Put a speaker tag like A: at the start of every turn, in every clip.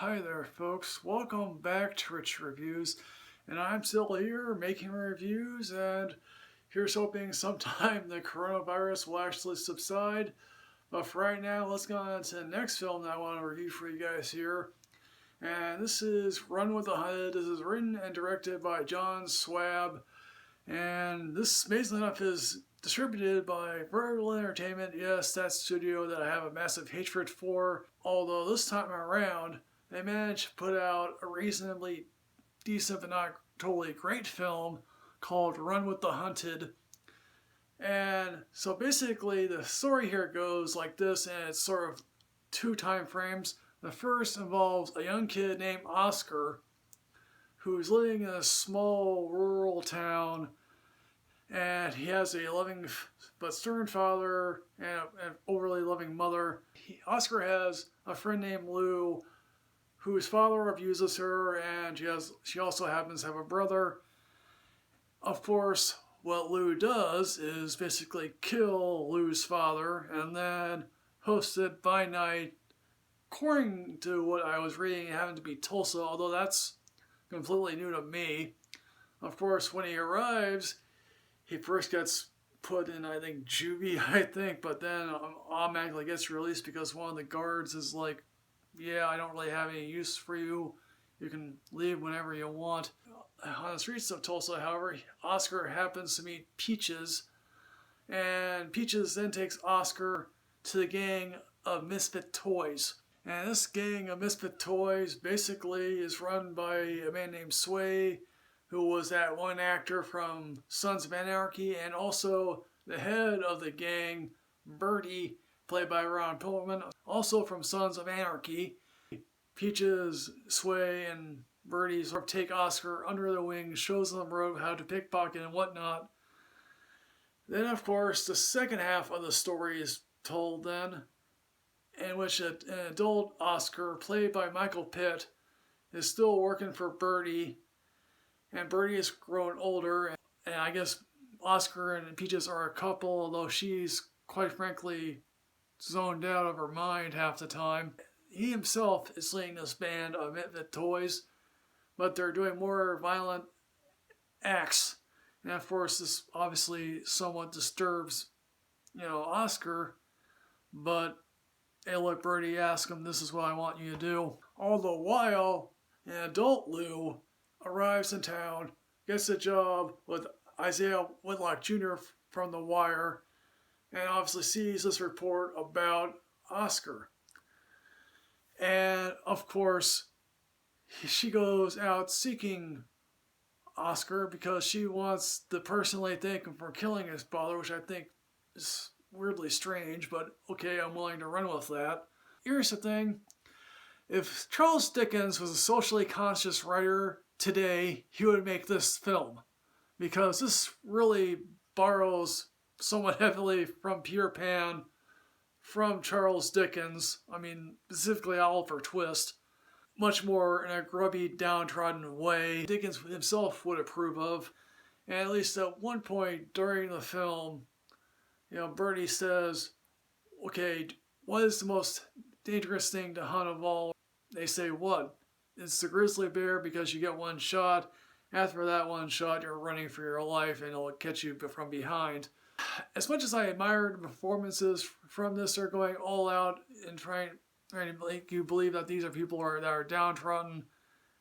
A: Hi there, folks. Welcome back to Rich Reviews. And I'm still here making reviews, and here's hoping sometime the coronavirus will actually subside. But for right now, let's go on to the next film that I want to review for you guys here. And this is Run with the Hunted. This is written and directed by John Swab. And this, amazingly enough, is distributed by Vertical Entertainment. Yes, that studio that I have a massive hatred for. Although this time around, they managed to put out a reasonably decent but not totally great film called Run with the Hunted. And so basically the story here goes like this, and it's sort of two time frames. The first involves a young kid named Oscar who's living in a small rural town, and he has a loving but stern father and an overly loving mother. Oscar has a friend named Lou whose father abuses her, and she also happens to have a brother. Of course, what Lou does is basically kill Lou's father and then host it by night, according to what I was reading, having to be Tulsa, although that's completely new to me. Of course, when he arrives, he first gets put in, I think, juvie, but then automatically gets released because one of the guards is like, yeah, I don't really have any use for you. You can leave whenever you want. On the streets of Tulsa, however, Oscar happens to meet Peaches, and Peaches then takes Oscar to the gang of Misfit Toys. And this gang of Misfit Toys basically is run by a man named Sway, who was that one actor from Sons of Anarchy, and also the head of the gang, Bertie, played by Ron Perlman, also from Sons of Anarchy. Peaches, Sway, and Bertie sort of take Oscar under the wing, shows them the road, how to pickpocket and whatnot. Then, of course, the second half of the story is told then, in which an adult Oscar, played by Michael Pitt, is still working for Bertie, and Bertie has grown older, and I guess Oscar and Peaches are a couple, although she's, quite frankly, zoned out of her mind half the time. He himself is leading this band of Misfit Toys, but they're doing more violent acts. And of course, this obviously somewhat disturbs, Oscar, but they let Bertie ask him, "This is what I want you to do." All the while, an adult Lou arrives in town, gets a job with Isaiah Whitlock Jr. from The Wire, and obviously sees this report about Oscar. And of course, she goes out seeking Oscar because she wants to personally thank him for killing his father, which I think is weirdly strange, but okay, I'm willing to run with that. Here's the thing. If Charles Dickens was a socially conscious writer today, he would make this film, because this really borrows somewhat heavily from Peter Pan, from Charles Dickens, specifically Oliver Twist, much more in a grubby, downtrodden way Dickens himself would approve of. And at least at one point during the film, Bertie says, "Okay, what is the most dangerous thing to hunt of all?" They say, "What?" "It's the grizzly bear, because you get one shot. After that one shot, you're running for your life, and it'll catch you from behind." As much as I admired the performances from this, they're going all out and trying to make you believe that these are people that are downtrodden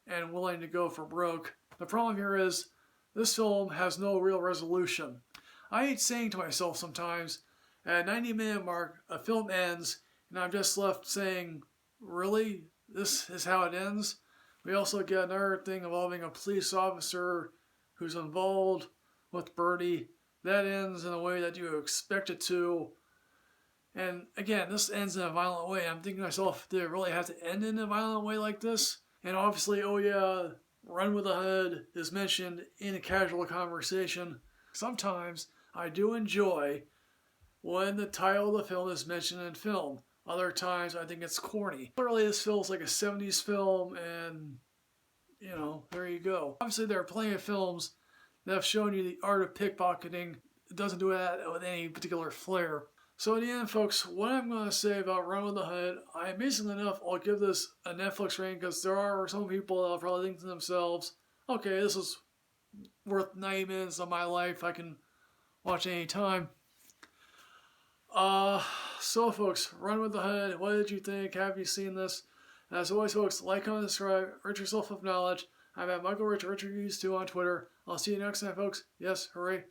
A: and willing to go for broke. The problem here is this film has no real resolution. I hate saying to myself sometimes, at a 90-minute mark, a film ends, and I'm just left saying, really? This is how it ends? We also get another thing involving a police officer who's involved with Bertie. That ends in a way that you expect it to. And again, this ends in a violent way. I'm thinking to myself, did it really have to end in a violent way like this? And obviously, oh yeah, Run with the Hood is mentioned in a casual conversation. Sometimes I do enjoy when the title of the film is mentioned in film. Other times I think it's corny. Clearly this feels like a 70s film, and there you go. Obviously there are plenty of films that have shown you the art of pickpocketing. It doesn't do that with any particular flair. So in the end, folks, what I'm going to say about Run with the Hood, amazingly enough, I'll give this a Netflix rating because there are some people that will probably think to themselves, okay, this is worth 90 minutes of my life. I can watch any time. So folks, Run with the Hood, what did you think? Have you seen this? As always, folks, like, comment, subscribe, rich yourself of knowledge. I'm at Michael Rich Reviews 2 on Twitter. I'll see you next time, folks. Yes, hooray.